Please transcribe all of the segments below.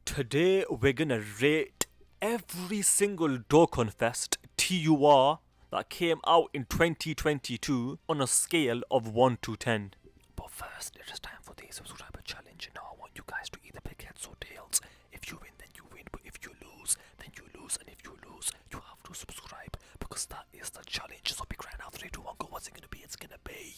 Today we're gonna rate every single Dokkan Fest TUR that came out in 2022 on a scale of 1 to 10. But first, it is time for the subscriber challenge. Now I want you guys to either pick heads or tails. If you win, then you win. But if you lose, then you lose. And if you lose, you have to subscribe. Because that is the challenge. So pick right now. 3, 2, 1, go. What's it gonna be? It's gonna be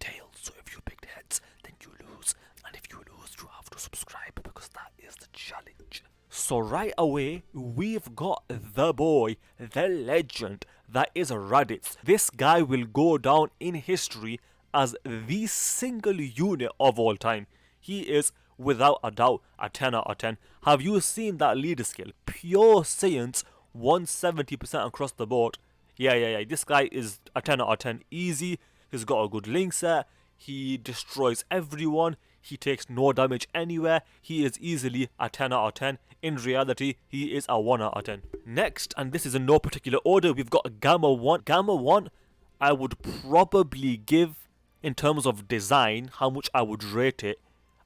tails. So if you picked heads, then you lose. And if you lose, you have to subscribe. Because that is the challenge. So right away, we've got the boy, the legend, that is Raditz. This guy will go down in history as the single unit of all time. He is, without a doubt, a 10 out of 10. Have you seen that leader skill? Pure science, 170% across the board. Yeah. This guy is a 10 out of 10. Easy. He's got a good link set. He destroys everyone. He takes no damage anywhere. He is easily a 10 out of 10. In reality, he is a 1 out of 10. Next, and this is in no particular order, we've got Gamma 1. Gamma 1, I would probably give, in terms of design, how much I would rate it.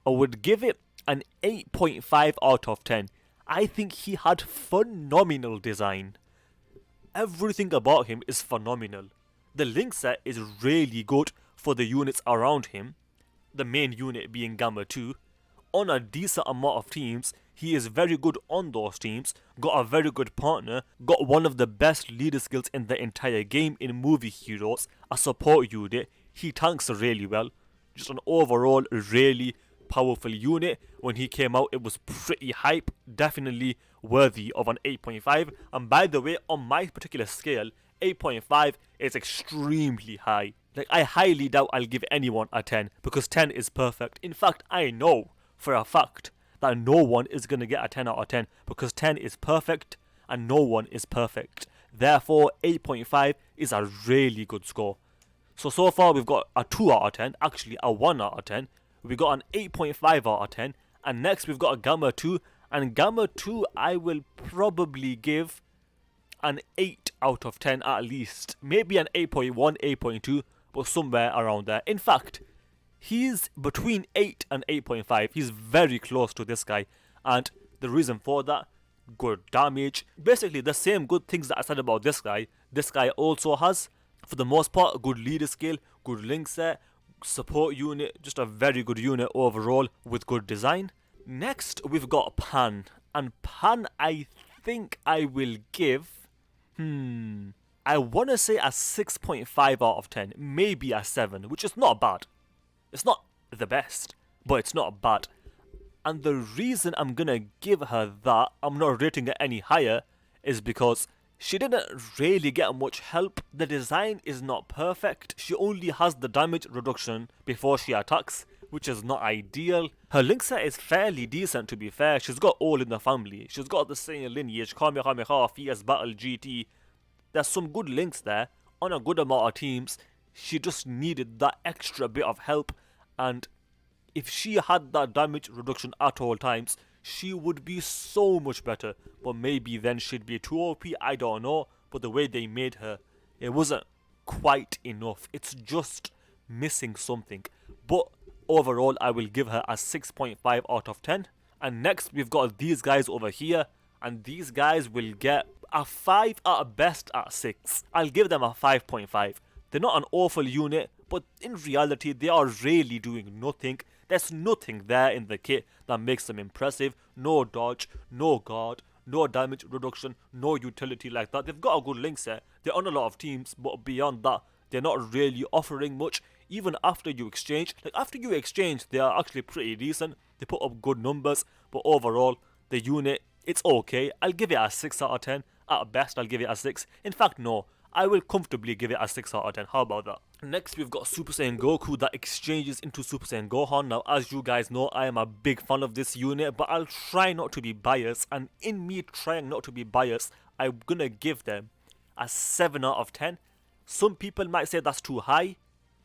I would give it an 8.5 out of 10. I think he had phenomenal design. Everything about him is phenomenal. The link set is really good for the units around him, the main unit being Gamma 2. On a decent amount of teams, he is very good on those teams, got a very good partner, got one of the best leader skills in the entire game in movie heroes, a support unit, he tanks really well. Just an overall really powerful unit. When he came out, it was pretty hype, definitely worthy of an 8.5. And by the way, on my particular scale, 8.5 is extremely high. Like, I highly doubt I'll give anyone a 10, because 10 is perfect. In fact, I know for a fact that no one is going to get a 10 out of 10, because 10 is perfect and no one is perfect. Therefore, 8.5 is a really good score. So far we've got a 2 out of 10, actually a 1 out of 10. We got an 8.5 out of 10. And next we've got a Gamma 2. And Gamma 2 I will probably give an 8 out of 10 at least. Maybe an 8.1, 8.2, but somewhere around there. In fact, he's between 8 and 8.5. He's very close to this guy. And the reason for that, good damage. Basically the same good things that I said about this guy also has. For the most part, good leader skill, good link set, support unit, just a very good unit overall with good design. Next, we've got Pan. And Pan, I think I will give... I want to say a 6.5 out of 10. Maybe a 7, which is not bad. It's not the best, but it's not bad. And the reason I'm gonna give her that, I'm not rating it any higher, is because she didn't really get much help. The design is not perfect. She only has the damage reduction before she attacks, which is not ideal. Her link set is fairly decent, to be fair. She's got all in the family. She's got the Saiyan lineage, Kamehameha, Fierce Battle, GT. There's some good links there on a good amount of teams. She just needed that extra bit of help, and if she had that damage reduction at all times, she would be so much better. But maybe then she'd be too OP, I don't know. But the way they made her, it wasn't quite enough. It's just missing something. But overall, I will give her a 6.5 out of 10. And next, we've got these guys over here. And these guys will get a 5 at best at 6. I'll give them a 5.5. They're not an awful unit, but in reality, they are really doing nothing. There's nothing there in the kit that makes them impressive. No dodge, no guard, no damage reduction, no utility like that. They've got a good link set. They're on a lot of teams, but beyond that, they're not really offering much. Even after you exchange, they are actually pretty decent. They put up good numbers, but overall, the unit, it's okay. I'll give it a 6 out of 10. At best, I'll give it a 6. In fact, no. I will comfortably give it a 6 out of 10. How about that? Next, we've got Super Saiyan Goku that exchanges into Super Saiyan Gohan. Now, as you guys know, I am a big fan of this unit, but I'll try not to be biased. And in me trying not to be biased, I'm gonna give them a 7 out of 10. Some people might say that's too high.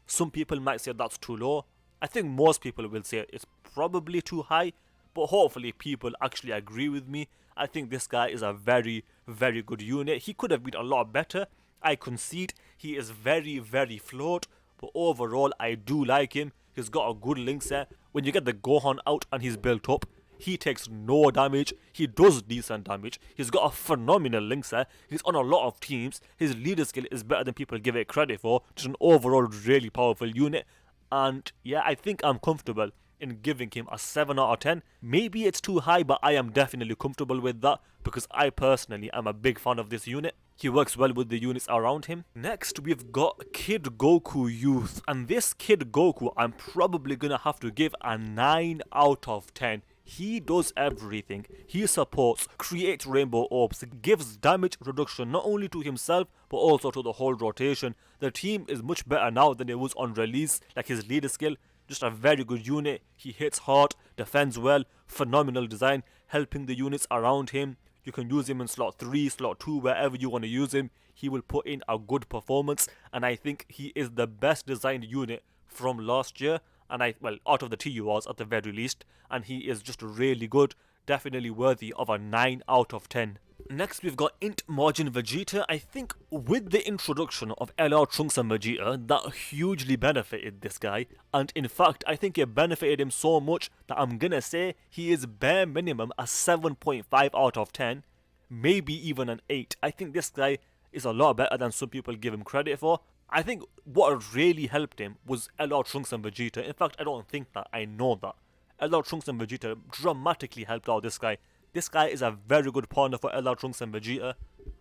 Some people might say that's too low. I think most people will say it's probably too high, but hopefully people actually agree with me. I think this guy is a very, very good unit. He could have been a lot better. I concede he is very, very flawed, but overall I do like him. He's got a good link set. When you get the Gohan out and he's built up, He takes no damage. He does decent damage. He's got a phenomenal link set. He's on a lot of teams. His leader skill is better than people give it credit for. Just an overall really powerful unit. And yeah, I think I'm comfortable in giving him a 7 out of 10. Maybe it's too high, but I am definitely comfortable with that because I personally am a big fan of this unit. He works well with the units around him. Next, we've got Kid Goku Youth. And this Kid Goku, I'm probably gonna have to give a 9 out of 10. He does everything. He supports, creates rainbow orbs, gives damage reduction not only to himself but also to the whole rotation. The team is much better now than it was on release, like his leader skill. Just a very good unit. He hits hard, defends well, phenomenal design, helping the units around him. You can use him in slot 3, slot 2, wherever you want to use him. He will put in a good performance, and I think he is the best designed unit from last year. And well, out of the TURs at the very least, and he is just really good, definitely worthy of a 9 out of 10. Next, we've got Int Margin Vegeta. I think with the introduction of LR Trunks and Vegeta, that hugely benefited this guy, and in fact, I think it benefited him so much that I'm gonna say he is bare minimum a 7.5 out of 10, maybe even an 8. I think this guy is a lot better than some people give him credit for. I think what really helped him was LR Trunks and Vegeta. In fact, I don't think that, I know that. LR Trunks and Vegeta dramatically helped out this guy. This guy is a very good partner for LR Trunks and Vegeta.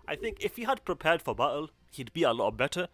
I think if he had prepared for battle, he'd be a lot better.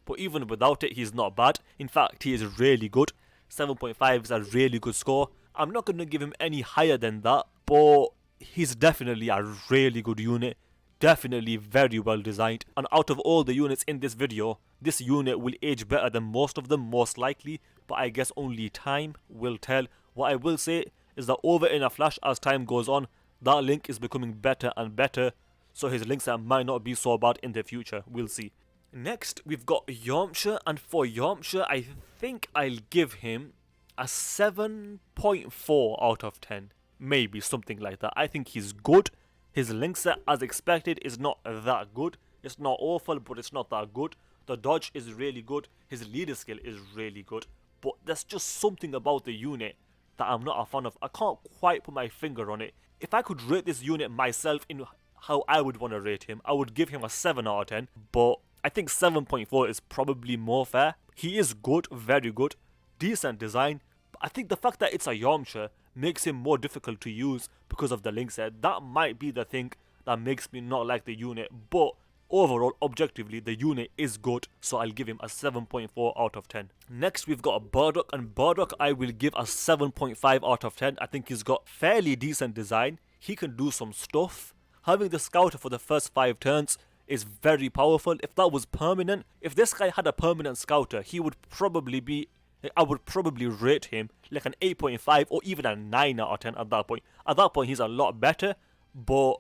But even without it, he's not bad. In fact, he is really good. 7.5 is a really good score. I'm not going to give him any higher than that, but he's definitely a really good unit. Definitely very well designed, and out of all the units in this video, this unit will age better than most of them, most likely, but I guess only time will tell. What I will say is that over in a flash, as time goes on, that link is becoming better and better, so his links that might not be so bad in the future. We'll see. Next, we've got Yamcha, and for Yamcha, I think I'll give him a 7.4 out of 10. Maybe something like that. I think he's good. His link set, as expected, is not that good. It's not awful, but it's not that good. The dodge is really good. His leader skill is really good. But there's just something about the unit that I'm not a fan of. I can't quite put my finger on it. If I could rate this unit myself in how I would want to rate him, I would give him a 7 out of 10. But I think 7.4 is probably more fair. He is good, very good. Decent design. But I think the fact that it's a Yamcha makes him more difficult to use because of the link set. That might be the thing that makes me not like the unit, but overall, objectively, the unit is good, so I'll give him a 7.4 out of 10. Next, we've got Bardock, and Bardock I will give a 7.5 out of 10. I think he's got fairly decent design. He can do some stuff. Having the scouter for the first 5 turns is very powerful. If that was permanent, if this guy had a permanent scouter, he would probably be, I would probably rate him like an 8.5 or even a 9 out of 10 at that point. At that point, he's a lot better, but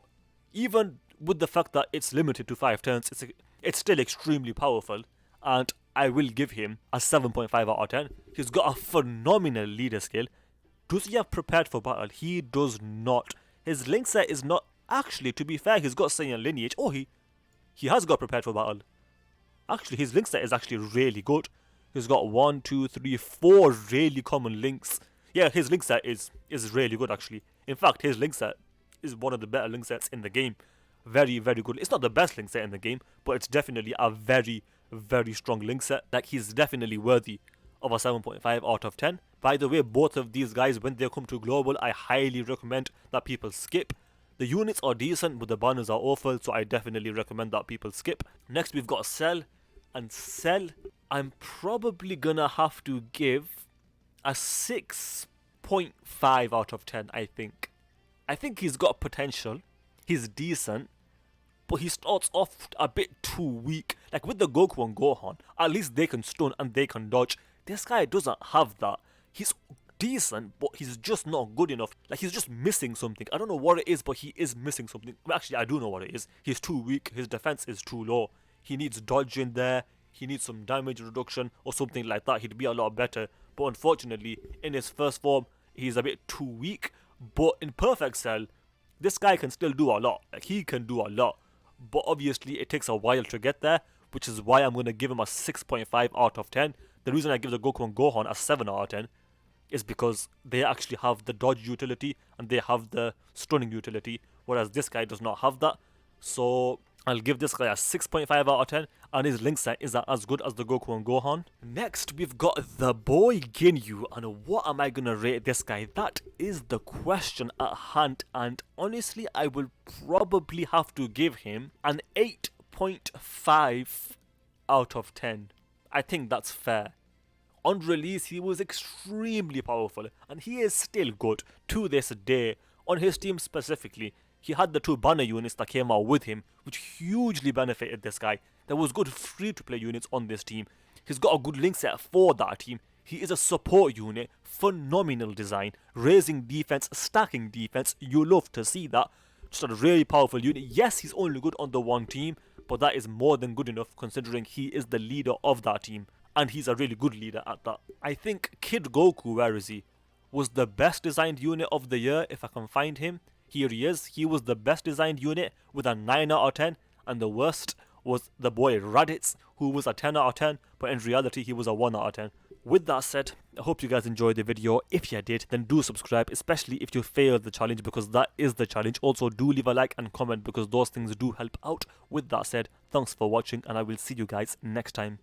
even with the fact that it's limited to 5 turns, it's still extremely powerful, and I will give him a 7.5 out of 10. He's got a phenomenal leader skill. Does he have prepared for battle? He does not. His link set is not, actually, to be fair, he's got Saiyan lineage. Oh, he has got prepared for battle. Actually, his link set is actually really good. He's got 1, 2, 3, 4 really common links. Yeah, his link set is really good, actually. In fact, his link set is one of the better link sets in the game. Very, very good. It's not the best link set in the game, but it's definitely a very, very strong link set. Like, he's definitely worthy of a 7.5 out of 10. By the way, both of these guys, when they come to global, I highly recommend that people skip. The units are decent, but the banners are awful, so I definitely recommend that people skip. Next, we've got Cell. And Cell, I'm probably gonna have to give a 6.5 out of 10, I think. I think he's got potential. He's decent. But he starts off a bit too weak. Like with the Goku and Gohan, at least they can stun and they can dodge. This guy doesn't have that. He's decent, but he's just not good enough. Like, he's just missing something. I don't know what it is, but he is missing something. Well, actually, I do know what it is. He's too weak. His defense is too low. He needs dodge in there. He needs some damage reduction or something like that. He'd be a lot better. But unfortunately, in his first form, he's a bit too weak. But in Perfect Cell, this guy can still do a lot. Like, he can do a lot. But obviously, it takes a while to get there, which is why I'm going to give him a 6.5 out of 10. The reason I give the Goku and Gohan a 7 out of 10 is because they actually have the dodge utility and they have the stunning utility, whereas this guy does not have that. So I'll give this guy a 6.5 out of 10, and his link set is as good as the Goku and Gohan. Next, we've got the boy Ginyu, and what am I gonna rate this guy? That is the question at hand, and honestly, I will probably have to give him an 8.5 out of 10. I think that's fair. On release, he was extremely powerful, and he is still good to this day. On his team specifically, he had the 2 banner units that came out with him, which hugely benefited this guy. There was good free-to-play units on this team. He's got a good link set for that team. He is a support unit, phenomenal design, raising defense, stacking defense. You love to see that. Just a really powerful unit. Yes, he's only good on the one team, but that is more than good enough considering he is the leader of that team. And he's a really good leader at that. I think Kid Goku, where is he, was the best designed unit of the year if I can find him. Here he is. He was the best designed unit with a 9 out of 10, and the worst was the boy Raditz, who was a 10 out of 10, but in reality he was a 1 out of 10. With that said, I hope you guys enjoyed the video. If you did, then do subscribe, especially if you failed the challenge, because that is the challenge. Also, do leave a like and comment because those things do help out. With that said, thanks for watching, and I will see you guys next time.